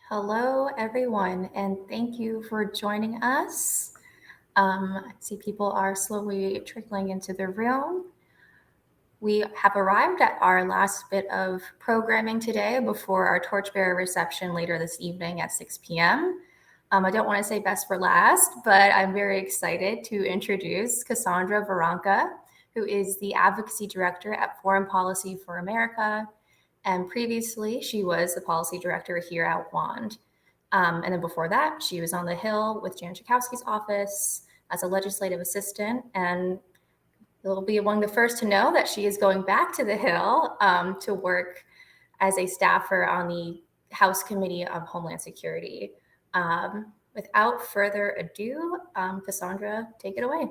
Hello, everyone, and thank you for joining us. I see people are slowly trickling into the room. We have arrived at our last bit of programming today before our torchbearer reception later this evening at 6 p.m. I don't want to say best for last, but I'm very excited to introduce Cassandra Varanka, who is the Advocacy Director at Foreign Policy for America. And previously, she was the Policy Director here at WAND. And then before that, she was on the Hill with Jan Schakowsky's office as a legislative assistant. And you'll be among the first to know that she is going back to the Hill to work as a staffer on the House Committee of Homeland Security. Without further ado, Cassandra, take it away.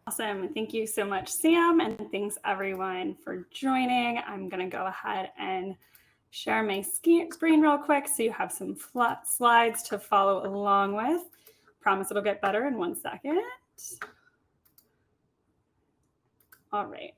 Awesome. Thank you so much, Sam. And thanks everyone for joining. I'm going to go ahead and share my screen real quick so you have some slides to follow along with. Promise it'll get better in 1 second. All right.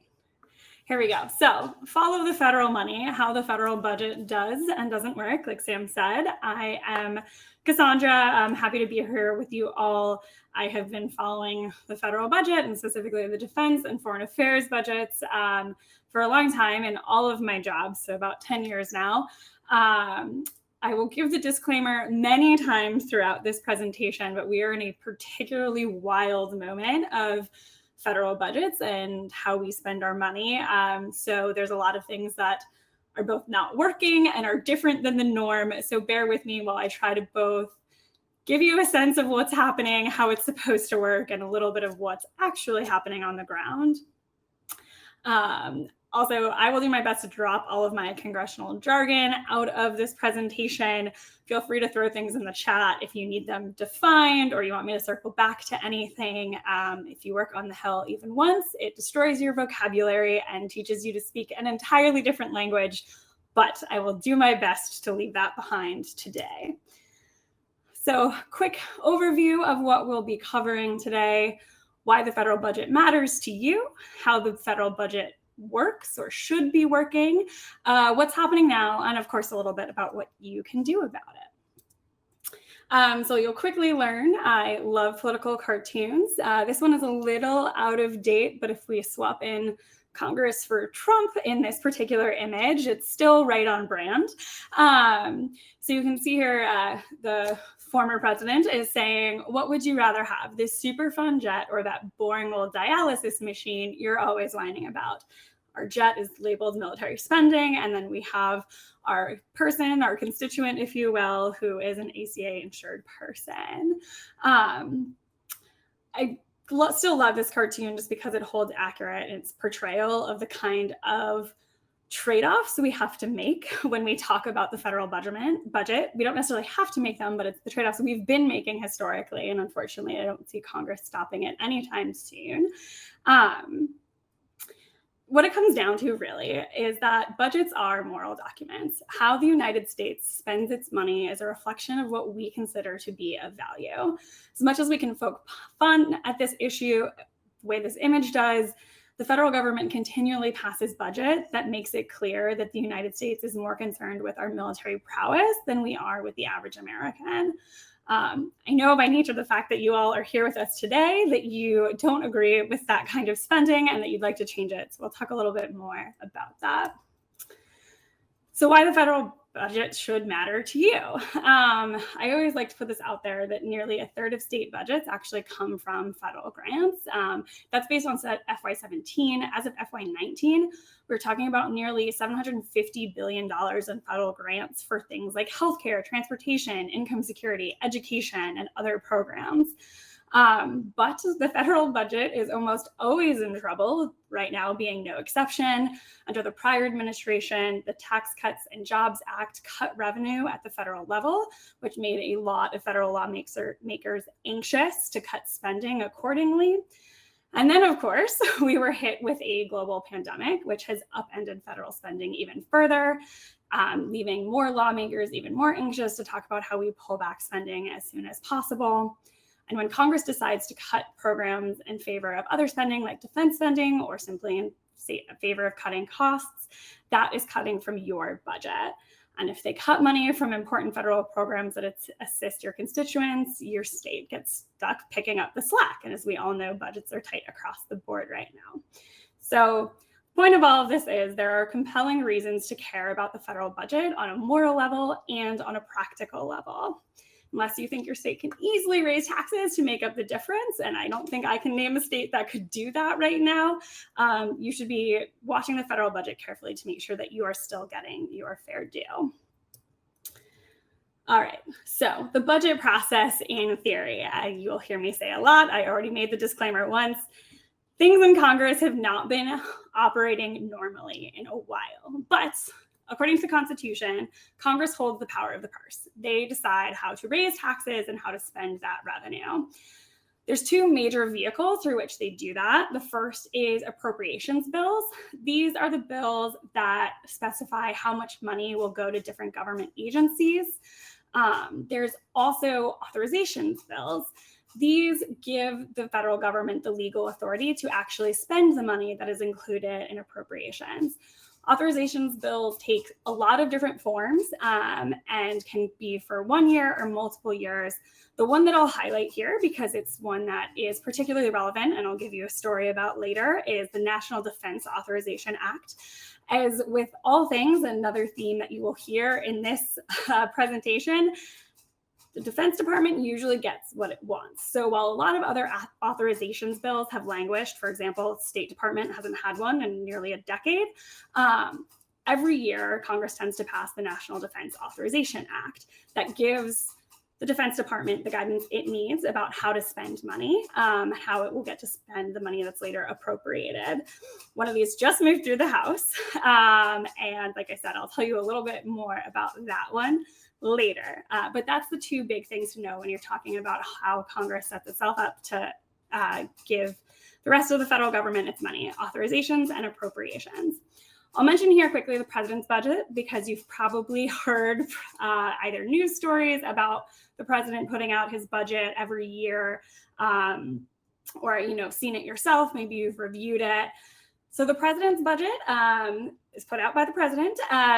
Here we go. So follow the federal money, how the federal budget does and doesn't work. Like Sam said, I am Cassandra. I'm happy to be here with you all. I have been following the federal budget and specifically the defense and foreign affairs budgets for a long time in all of my jobs, so about 10 years now. I will give the disclaimer many times throughout this presentation, but we are in a particularly wild moment of federal budgets and how we spend our money. So there's a lot of things that are both not working and are different than the norm. So bear with me while I try to both give you a sense of what's happening, how it's supposed to work, and a little bit of what's actually happening on the ground. Also, I will do my best to drop all of my congressional jargon out of this presentation. Feel free to throw things in the chat if you need them defined or you want me to circle back to anything. If you work on the Hill even once, it destroys your vocabulary and teaches you to speak an entirely different language, but I will do my best to leave that behind today. So, quick overview of what we'll be covering today, why the federal budget matters to you, how the federal budget works or should be working, what's happening now, and of course a little bit about what you can do about it. So you'll quickly learn I love political cartoons. This one is a little out of date, but if we swap in Congress for Trump in this particular image, it's still right on brand. So you can see here the former president is saying, what would you rather have, this super fun jet or that boring old dialysis machine you're always whining about? Our jet is labeled military spending, and then we have our person, our constituent, if you will, who is an ACA insured person. I still love this cartoon just because it holds accurate its portrayal of the kind of trade-offs we have to make when we talk about the federal budget. We don't necessarily have to make them, but it's the trade-offs we've been making historically. And unfortunately, I don't see Congress stopping it anytime soon. What it comes down to really is that budgets are moral documents. How the United States spends its money is a reflection of what we consider to be of value. As much as we can poke fun at this issue, the way this image does, the federal government continually passes budget that makes it clear that the United States is more concerned with our military prowess than we are with the average American. I know by nature the fact that you all are here with us today that you don't agree with that kind of spending and that you'd like to change it. So we'll talk a little bit more about that. So why the federal budget should matter to you. I always like to put this out there that nearly a third of state budgets actually come from federal grants. That's based on FY17. As of FY19, we're talking about nearly $750 billion in federal grants for things like healthcare, transportation, income security, education, and other programs. But the federal budget is almost always in trouble, right now being no exception. Under the prior administration, the Tax Cuts and Jobs Act cut revenue at the federal level, which made a lot of federal lawmakers anxious to cut spending accordingly. And then, of course, we were hit with a global pandemic, which has upended federal spending even further, leaving more lawmakers even more anxious to talk about how we pull back spending as soon as possible. And when Congress decides to cut programs in favor of other spending like defense spending or simply in favor of cutting costs, that is cutting from your budget. And if they cut money from important federal programs that assist your constituents, your state gets stuck picking up the slack. And as we all know, budgets are tight across the board right now. So the point of all of this is there are compelling reasons to care about the federal budget on a moral level and on a practical level. Unless you think your state can easily raise taxes to make up the difference, and I don't think I can name a state that could do that right now, you should be watching the federal budget carefully to make sure that you are still getting your fair due. All right, so the budget process in theory, you'll hear me say a lot. I already made the disclaimer once. Things in Congress have not been operating normally in a while, but according to the Constitution, Congress holds the power of the purse. They decide how to raise taxes and how to spend that revenue. There's two major vehicles through which they do that. The first is appropriations bills. These are the bills that specify how much money will go to different government agencies. There's also authorizations bills. These give the federal government the legal authority to actually spend the money that is included in appropriations. Authorizations bills take a lot of different forms and can be for 1 year or multiple years. The one that I'll highlight here, because it's one that is particularly relevant and I'll give you a story about later, is the National Defense Authorization Act. As with all things, another theme that you will hear in this presentation, the Defense Department usually gets what it wants. So while a lot of other authorizations bills have languished, for example, State Department hasn't had one in nearly a decade, every year Congress tends to pass the National Defense Authorization Act that gives the Defense Department the guidance it needs about how to spend money, how it will get to spend the money that's later appropriated. One of these just moved through the House. And like I said, I'll tell you a little bit more about that one later. But that's the two big things to know when you're talking about how Congress sets itself up to give the rest of the federal government its money: authorizations and appropriations. I'll mention here quickly the president's budget, because you've probably heard either news stories about the president putting out his budget every year, or seen it yourself. Maybe you've reviewed it. So the president's budget is put out by the president,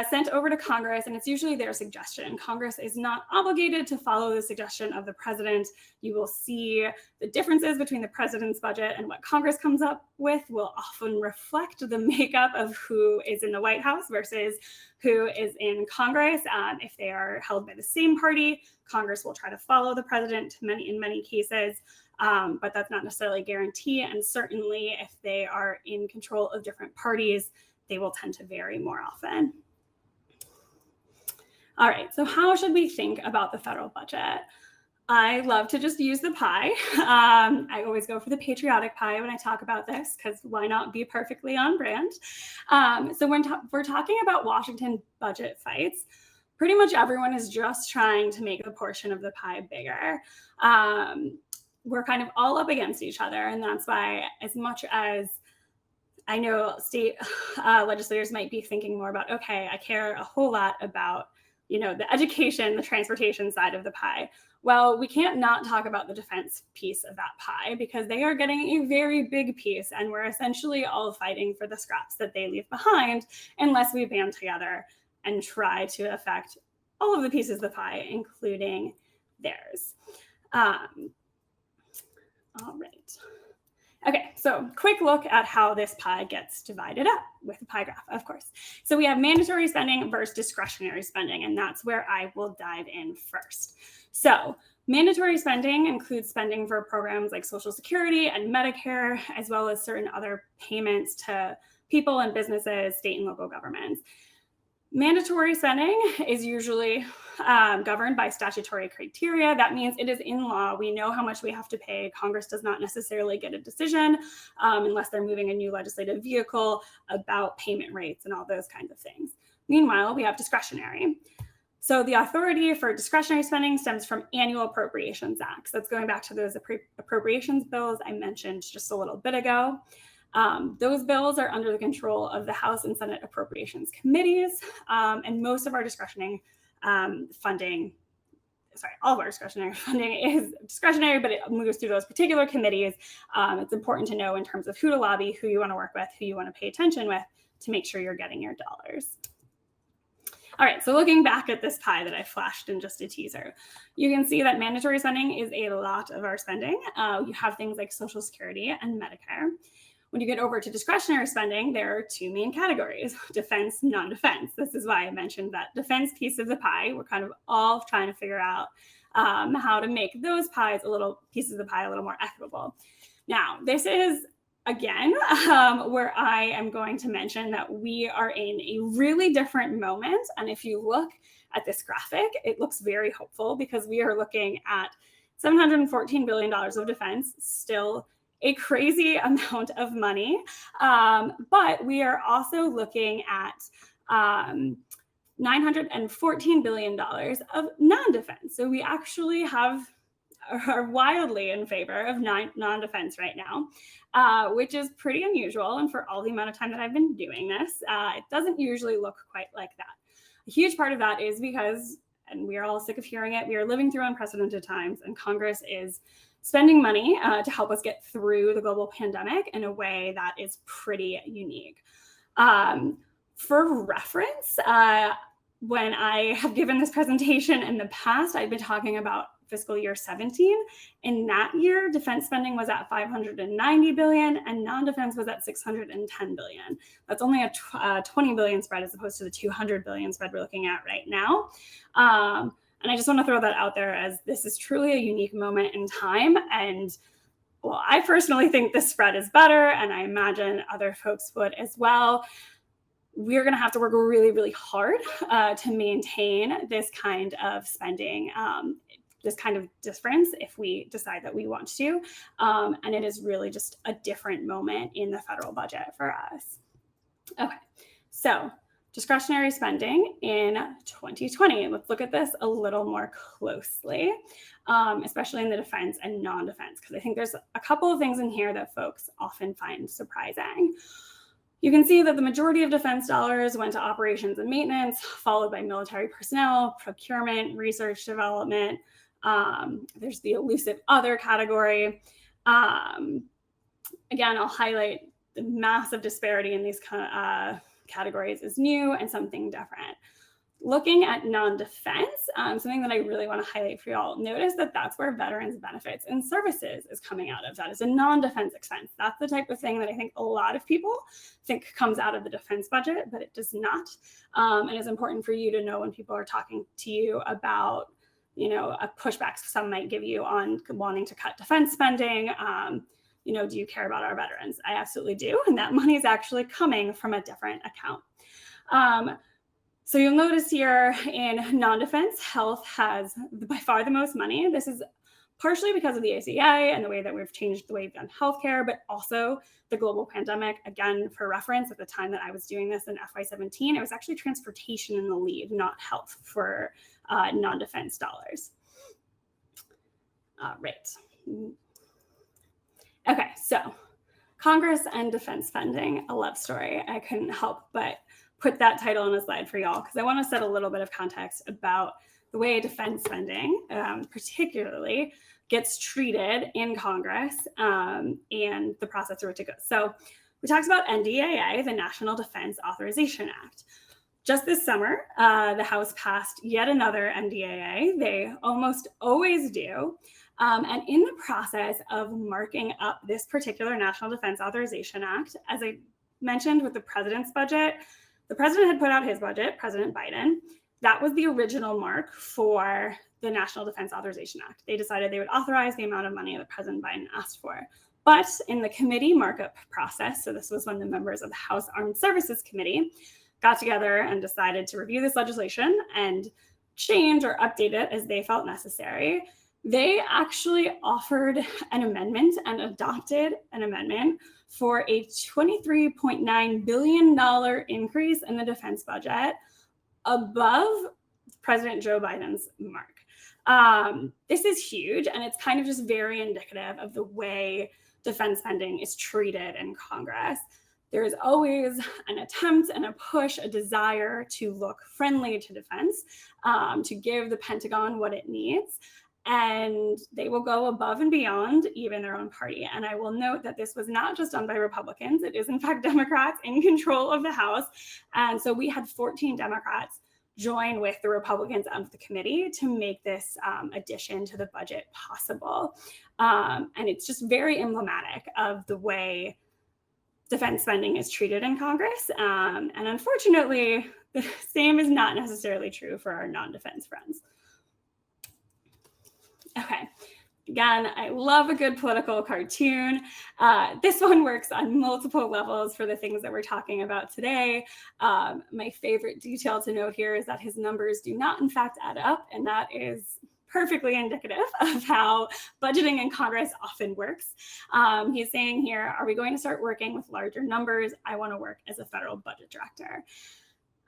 sent over to Congress, and it's usually their suggestion. Congress is not obligated to follow the suggestion of the president. You will see the differences between the president's budget and what Congress comes up with will often reflect the makeup of who is in the White House versus who is in Congress. If they are held by the same party, Congress will try to follow the president in many cases. But that's not necessarily a guarantee. And certainly if they are in control of different parties, they will tend to vary more often. All right, so how should we think about the federal budget? I love to just use the pie. I always go for the patriotic pie when I talk about this, because why not be perfectly on brand? So when we're talking about Washington budget fights, pretty much everyone is just trying to make the portion of the pie bigger. We're kind of all up against each other. And that's why, as much as I know state legislators might be thinking more about, okay, I care a whole lot about, the education, the transportation side of the pie. Well, we can't not talk about the defense piece of that pie, because they are getting a very big piece, and we're essentially all fighting for the scraps that they leave behind unless we band together and try to affect all of the pieces of the pie, including theirs. All right. Okay, so quick look at how this pie gets divided up with a pie graph, of course. So we have mandatory spending versus discretionary spending, and that's where I will dive in first. So mandatory spending includes spending for programs like Social Security and Medicare, as well as certain other payments to people and businesses, state and local governments. Mandatory spending is usually governed by statutory criteria. That means it is in law. We know how much we have to pay. Congress does not necessarily get a decision unless they're moving a new legislative vehicle about payment rates and all those kinds of things. Meanwhile, we have discretionary. So the authority for discretionary spending stems from annual appropriations acts. That's going back to those appropriations bills I mentioned just a little bit ago. Those bills are under the control of the House and Senate Appropriations Committees, and most of our discretionary funding, all of our discretionary funding is discretionary, but it moves through those particular committees. It's important to know in terms of who to lobby, who you want to work with, who you want to pay attention with to make sure you're getting your dollars. All right, so looking back at this pie that I flashed in just a teaser, you can see that mandatory spending is a lot of our spending. You have things like Social Security and Medicare. When you get over to discretionary spending, there are two main categories: defense, non-defense. This is why I mentioned that defense piece of the pie. We're kind of all trying to figure out how to make those pieces of the pie a little more equitable. Now, this is again, where I am going to mention that we are in a really different moment. And if you look at this graphic, it looks very hopeful because we are looking at $714 billion of defense, still a crazy amount of money. But we are also looking at $914 billion of non-defense. So we actually are wildly in favor of non-defense right now, which is pretty unusual. And for all the amount of time that I've been doing this, it doesn't usually look quite like that. A huge part of that is because, and we are all sick of hearing it, we are living through unprecedented times, and Congress is spending money to help us get through the global pandemic in a way that is pretty unique. For reference, when I have given this presentation in the past, I've been talking about fiscal year 17. In that year, defense spending was at $590 billion and non-defense was at $610 billion. That's only a $20 billion spread as opposed to the $200 billion spread we're looking at right now. And I just want to throw that out there as this is truly a unique moment in time. And well, I personally think this spread is better, and I imagine other folks would as well. We're going to have to work really, really hard to maintain this kind of spending, this kind of difference if we decide that we want to. And it is really just a different moment in the federal budget for us. Okay, so discretionary spending in 2020. Let's look at this a little more closely, especially in the defense and non-defense, because I think there's a couple of things in here that folks often find surprising. You can see that the majority of defense dollars went to operations and maintenance, followed by military personnel, procurement, research, development. There's the elusive other category. Again, I'll highlight the massive disparity in these categories is new and something different. Looking at non-defense, something that I really want to highlight for y'all, notice that that's where veterans benefits and services is coming out of. That is a non-defense expense. That's the type of thing that I think a lot of people think comes out of the defense budget, but it does not. And it's important for you to know when people are talking to you about, a pushback some might give you on wanting to cut defense spending. Do you care about our veterans? I absolutely do. And that money is actually coming from a different account. So you'll notice here in non-defense, health has by far the most money. This is partially because of the ACA and the way that we've changed the way we've done healthcare, but also the global pandemic. Again, for reference, at the time that I was doing this in FY17, it was actually transportation in the lead, not health, for non-defense dollars. Right. Okay, so Congress and defense spending, a love story. I couldn't help but put that title on a slide for y'all because I want to set a little bit of context about the way defense spending particularly gets treated in Congress and the process through which it goes. So we talked about NDAA, the National Defense Authorization Act. Just this summer, the House passed yet another NDAA. They almost always do. And in the process of marking up this particular National Defense Authorization Act, as I mentioned with the president's budget, the president had put out his budget, President Biden. That was the original mark for the National Defense Authorization Act. They decided they would authorize the amount of money that President Biden asked for. But in the committee markup process, so this was when the members of the House Armed Services Committee got together and decided to review this legislation and change or update it as they felt necessary, they actually offered an amendment and adopted an amendment for a $23.9 billion increase in the defense budget above President Joe Biden's mark. This is huge, and it's kind of just very indicative of the way defense spending is treated in Congress. There is always an attempt and a push, a desire to look friendly to defense, to give the Pentagon what it needs. And they will go above and beyond even their own party. And I will note that this was not just done by Republicans. It is, in fact, Democrats in control of the House. And so we had 14 Democrats join with the Republicans of the committee to make this addition to the budget possible. And it's just very emblematic of the way defense spending is treated in Congress. And unfortunately, the same is not necessarily true for our non-defense friends. Okay. Again, I love a good political cartoon. This one works on multiple levels for the things that we're talking about today. My favorite detail to note here is that his numbers do not, in fact, add up, and that is perfectly indicative of how budgeting in Congress often works. He's saying here, are we going to start working with larger numbers? I want to work as a federal budget director.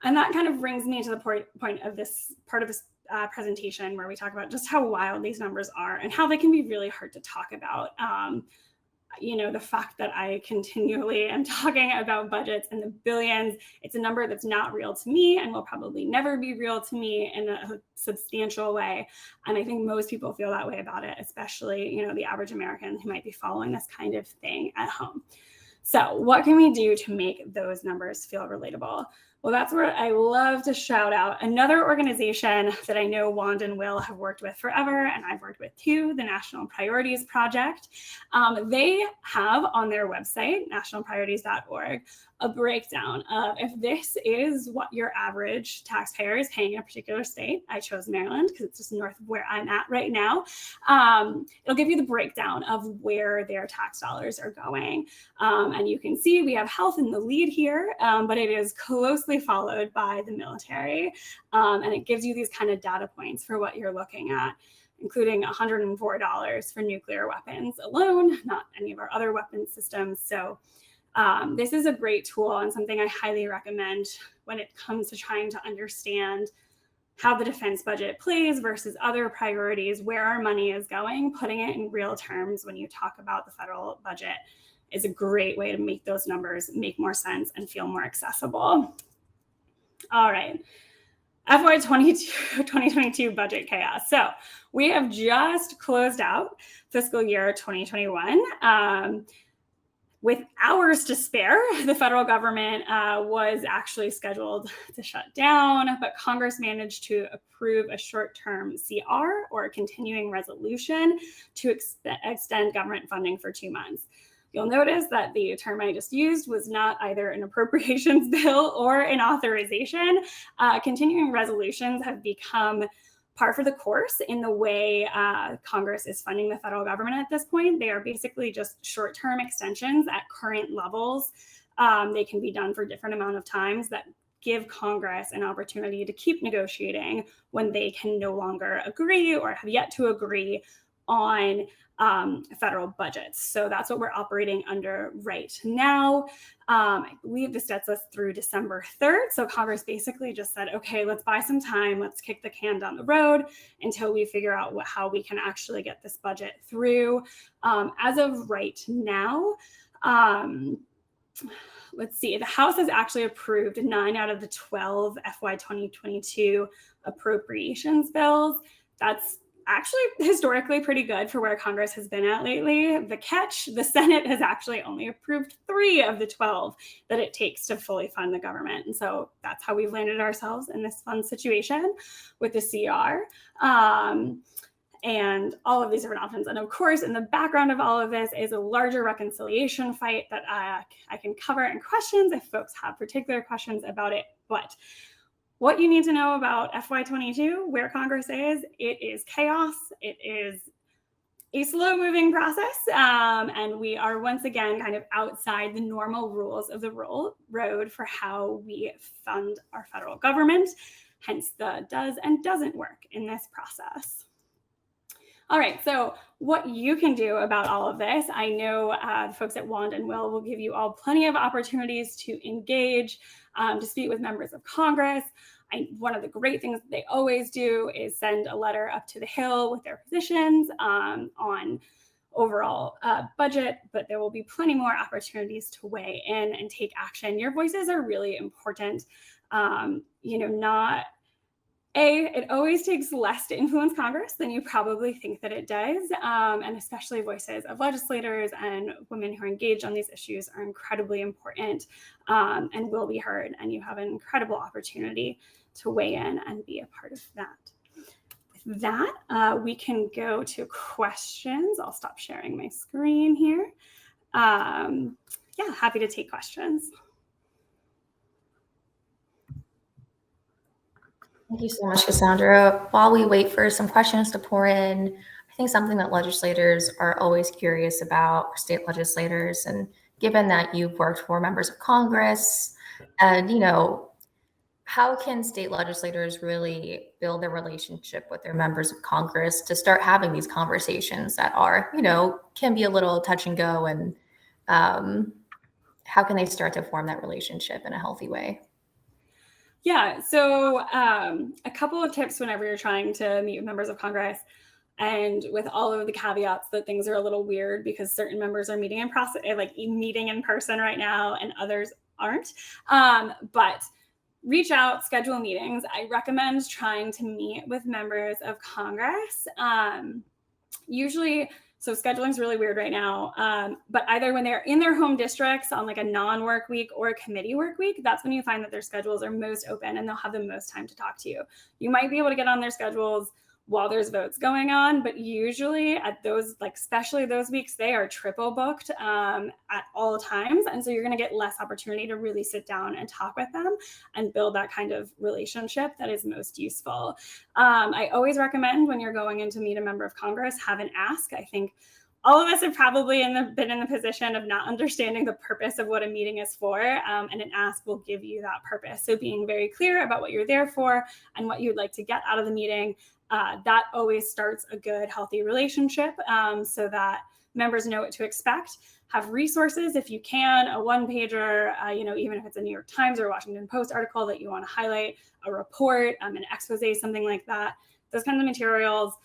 And that kind of brings me to the point of this part of this presentation where we talk about just how wild these numbers are and how they can be really hard to talk about. The fact that I continually am talking about budgets in the billions, it's a number that's not real to me and will probably never be real to me in a substantial way. And I think most people feel that way about it, especially, the average American who might be following this kind of thing at home. So what can we do to make those numbers feel relatable? Well, that's where I love to shout out another organization that I know Wanda and Will have worked with forever, and I've worked with too, the National Priorities Project. They have on their website, nationalpriorities.org, a breakdown of if this is what your average taxpayer is paying in a particular state. I chose Maryland because it's just north of where I'm at right now. It'll give you the breakdown of where their tax dollars are going. And you can see we have health in the lead here, but it is closely followed by the military. And it gives you these kind of data points for what you're looking at, including $104 for nuclear weapons alone, not any of our other weapons systems. So this is a great tool and something I highly recommend when it comes to trying to understand how the defense budget plays versus other priorities, where our money is going. Putting it in real terms when you talk about the federal budget is a great way to make those numbers make more sense and feel more accessible. All right. FY 2022 budget chaos. So we have just closed out fiscal year 2021. With hours to spare, the federal government was actually scheduled to shut down, but Congress managed to approve a short-term CR, or a continuing resolution, to extend government funding for 2 months. You'll notice that the term I just used was not either an appropriations bill or an authorization. Continuing resolutions have become par for the course in the way Congress is funding the federal government at this point. They are basically just short-term extensions at current levels. They can be done for different amount of times that give Congress an opportunity to keep negotiating when they can no longer agree or have yet to agree on federal budgets. So that's what we're operating under right now. I believe this gets us through December 3rd. So Congress basically just said, okay, let's buy some time. Let's kick the can down the road until we figure out how we can actually get this budget through. As of right now, let's see, the House has actually approved 9 out of the 12 FY 2022 appropriations bills. That's actually historically pretty good for where Congress has been at lately. The catch, the Senate has actually only approved 3 of the 12 that it takes to fully fund the government. And so that's how we've landed ourselves in this fun situation with the CR. And all of these different options. And of course, in the background of all of this is a larger reconciliation fight that I can cover in questions if folks have particular questions about it. But what you need to know about FY22, where Congress is, it is chaos. It is a slow-moving process, and we are once again kind of outside the normal rules of the road for how we fund our federal government, hence the does and doesn't work in this process. All right, so what you can do about all of this, I know the folks at Wand and Will give you all plenty of opportunities to engage, to speak with members of Congress. One of the great things that they always do is send a letter up to the Hill with their positions on overall budget, but there will be plenty more opportunities to weigh in and take action. Your voices are really important. It always takes less to influence Congress than you probably think that it does. And especially voices of legislators and women who are engaged on these issues are incredibly important and will be heard. And you have an incredible opportunity to weigh in and be a part of that. With that, we can go to questions. I'll stop sharing my screen here. Yeah, happy to take questions. Thank you so much, Cassandra. While we wait for some questions to pour in, I think something that legislators are always curious about, or state legislators, and given that you've worked for members of Congress, and how can state legislators really build their relationship with their members of Congress to start having these conversations that are, can be a little touch and go, and how can they start to form that relationship in a healthy way? Yeah, so a couple of tips whenever you're trying to meet with members of Congress, and with all of the caveats that things are a little weird because certain members are meeting in person right now and others aren't. But reach out, schedule meetings. I recommend trying to meet with members of Congress. Usually, so scheduling is really weird right now, but either when they're in their home districts on like a non-work week or a committee work week, that's when you find that their schedules are most open and they'll have the most time to talk to you. You might be able to get on their schedules while there's votes going on, but usually at those, especially those weeks, they are triple booked at all times. And so you're going to get less opportunity to really sit down and talk with them and build that kind of relationship that is most useful. I always recommend when you're going in to meet a member of Congress, have an ask. I think all of us have probably been in the position of not understanding the purpose of what a meeting is for, and an ask will give you that purpose. So being very clear about what you're there for and what you'd like to get out of the meeting, that always starts a good, healthy relationship, so that members know what to expect. Have resources if you can, a one-pager, even if it's a New York Times or Washington Post article that you want to highlight, a report, an expose, something like that. Those kinds of materials.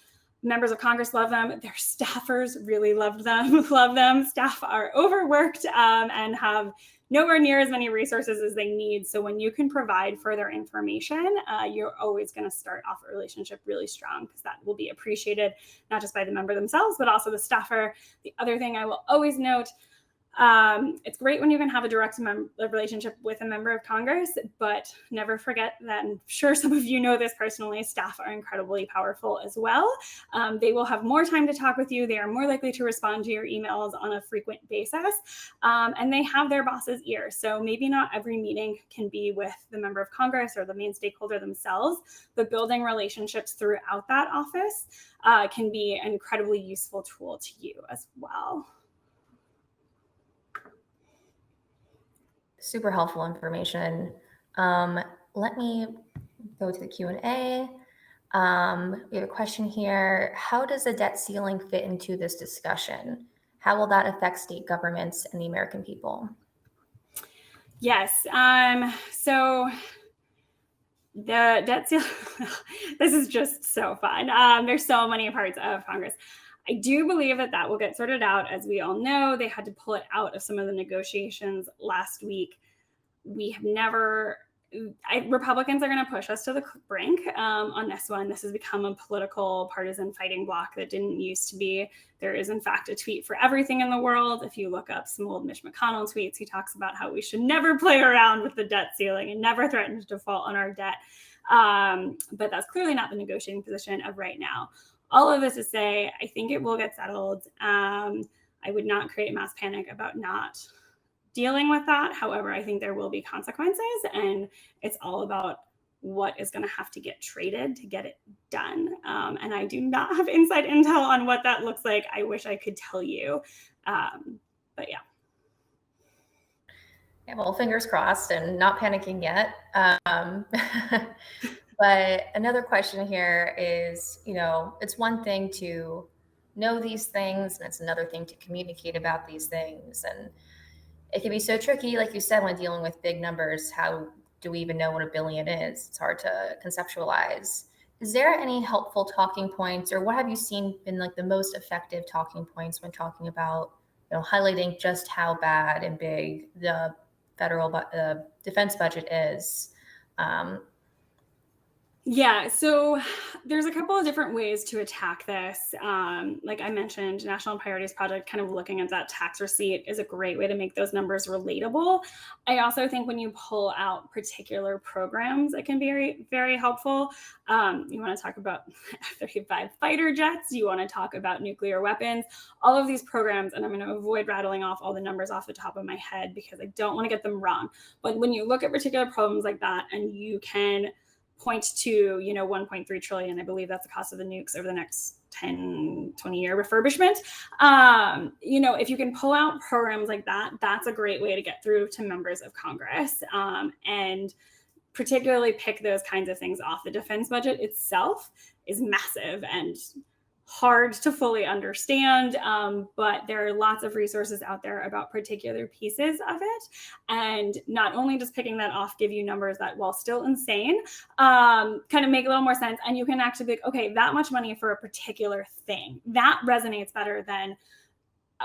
Members of Congress love them. Their staffers really love them. Staff are overworked and have nowhere near as many resources as they need. So when you can provide further information, you're always going to start off a relationship really strong, because that will be appreciated not just by the member themselves, but also the staffer. The other thing I will always note, it's great when you can have a direct relationship with a member of Congress, but never forget that, I'm sure some of you know this personally, staff are incredibly powerful as well. They will have more time to talk with you. They are more likely to respond to your emails on a frequent basis, and they have their boss's ear. So maybe not every meeting can be with the member of Congress or the main stakeholder themselves, but building relationships throughout that office can be an incredibly useful tool to you as well. Super helpful information. Let me go to the Q&A. We have a question here. How does the debt ceiling fit into this discussion? How will that affect state governments and the American people? Yes. So the debt ceiling, this is just so fun. There's so many parts of Congress. I do believe that will get sorted out. As we all know, they had to pull it out of some of the negotiations last week. We have never, Republicans are going to push us to the brink on this one. This has become a political partisan fighting block that didn't used to be. There is, in fact, a tweet for everything in the world. If you look up some old Mitch McConnell tweets, he talks about how we should never play around with the debt ceiling and never threaten to default on our debt. But that's clearly not the negotiating position of right now. All of this to say, I think it will get settled. I would not create mass panic about not dealing with that. However, I think there will be consequences, and it's all about what is going to have to get traded to get it done. And I do not have inside intel on what that looks like. I wish I could tell you. But yeah. Yeah, well, fingers crossed and not panicking yet. But another question here is, it's one thing to know these things, and it's another thing to communicate about these things. And it can be so tricky, like you said, when dealing with big numbers. How do we even know what $1 billion is? It's hard to conceptualize. Is there any helpful talking points, or what have you seen been the most effective talking points when talking about, highlighting just how bad and big the federal defense budget is? Yeah, so there's a couple of different ways to attack this. Like I mentioned, National Priorities Project, kind of looking at that tax receipt is a great way to make those numbers relatable. I also think when you pull out particular programs, it can be very, very helpful. You want to talk about F-35 fighter jets, you want to talk about nuclear weapons, all of these programs, and I'm going to avoid rattling off all the numbers off the top of my head because I don't want to get them wrong. But when you look at particular programs like that and you can point to 1.3 trillion, I believe that's the cost of the nukes over the next 10-20 year refurbishment. If you can pull out programs like that, that's a great way to get through to members of Congress, and particularly pick those kinds of things off. The defense budget itself is massive and hard to fully understand, but there are lots of resources out there about particular pieces of it. And not only does picking that off give you numbers that, while still insane, kind of make a little more sense. And you can actually be like, okay, that much money for a particular thing, that resonates better than,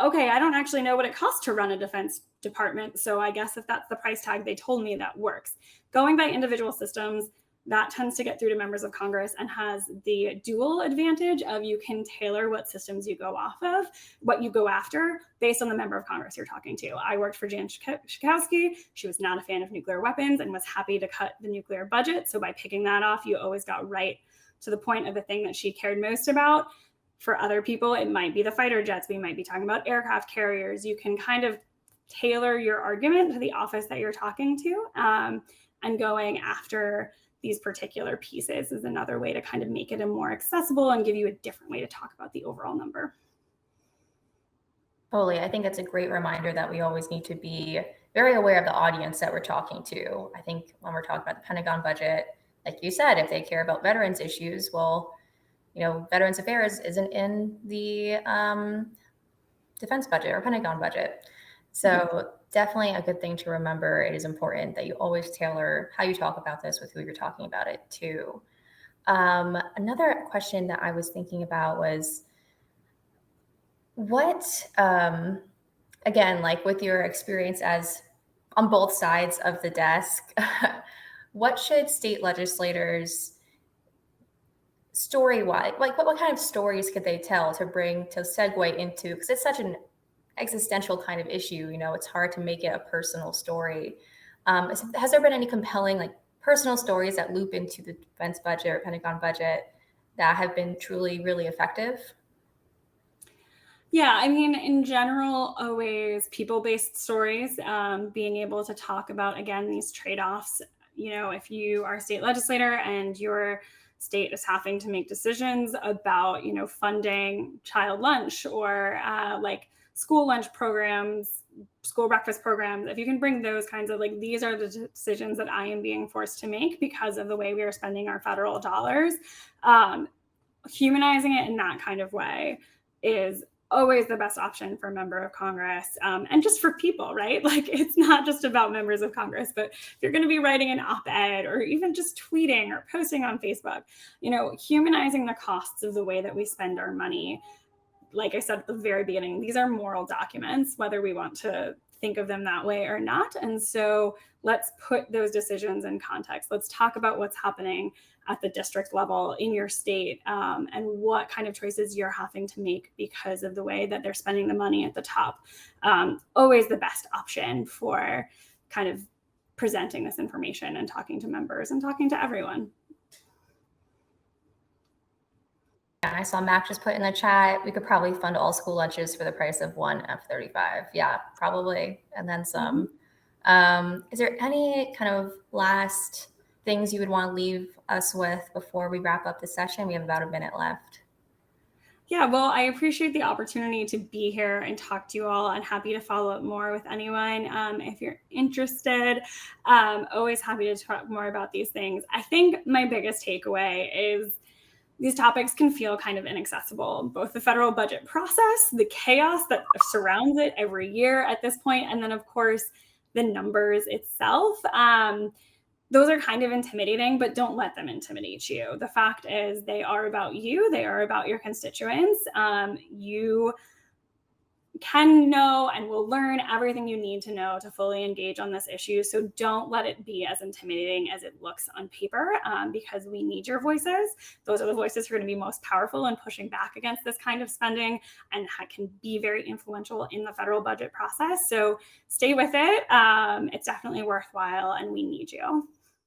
okay, I don't actually know what it costs to run a defense department. So I guess if that's the price tag they told me, that works. Going by individual systems, that tends to get through to members of Congress and has the dual advantage of you can tailor what systems you go off of, what you go after based on the member of Congress you're talking to. I worked for Jan Schakowsky. She was not a fan of nuclear weapons and was happy to cut the nuclear budget. So by picking that off, you always got right to the point of the thing that she cared most about. For other people, it might be the fighter jets. We might be talking about aircraft carriers. You can kind of tailor your argument to the office that you're talking to, and going after these particular pieces is another way to kind of make it a more accessible and give you a different way to talk about the overall number. Totally. I think it's a great reminder that we always need to be very aware of the audience that we're talking to. I think when we're talking about the Pentagon budget, like you said, if they care about veterans issues, well, Veterans Affairs isn't in the defense budget or Pentagon budget. So definitely a good thing to remember. It is important that you always tailor how you talk about this with who you're talking about it to. Another question that I was thinking about was what, again, like with your experience as on both sides of the desk, what should state legislators story-wise, like what kind of stories could they tell to segue into, because it's such an existential kind of issue, it's hard to make it a personal story. Has there been any compelling personal stories that loop into the defense budget or Pentagon budget that have been truly really effective? Yeah, I mean, in general, always people-based stories, being able to talk about, again, these trade-offs. If you are a state legislator and your state is having to make decisions about, funding child lunch or school lunch programs, school breakfast programs, if you can bring those kinds of these are the decisions that I am being forced to make because of the way we are spending our federal dollars, humanizing it in that kind of way is always the best option for a member of Congress, and just for people, right? It's not just about members of Congress, but if you're going to be writing an op-ed or even just tweeting or posting on Facebook, humanizing the costs of the way that we spend our money. Like I said at the very beginning, these are moral documents, whether we want to think of them that way or not. And so let's put those decisions in context. Let's talk about what's happening at the district level in your state, and what kind of choices you're having to make because of the way that they're spending the money at the top. Always the best option for kind of presenting this information and talking to members and talking to everyone. And I saw Mac just put in the chat, we could probably fund all school lunches for the price of one F-35. Yeah, probably. And then some. Is there any kind of last things you would want to leave us with before we wrap up the session? We have about a minute left. Yeah, well, I appreciate the opportunity to be here and talk to you all, and happy to follow up more with anyone if you're interested. Always happy to talk more about these things. I think my biggest takeaway is these topics can feel kind of inaccessible, both the federal budget process, the chaos that surrounds it every year at this point, and then, of course, the numbers itself. Those are kind of intimidating, but don't let them intimidate you. The fact is they are about you. They are about your constituents. You can know and will learn everything you need to know to fully engage on this issue. So don't let it be as intimidating as it looks on paper, because we need your voices. Those are the voices who are going to be most powerful in pushing back against this kind of spending and can be very influential in the federal budget process. So stay with it. It's definitely worthwhile, and we need you.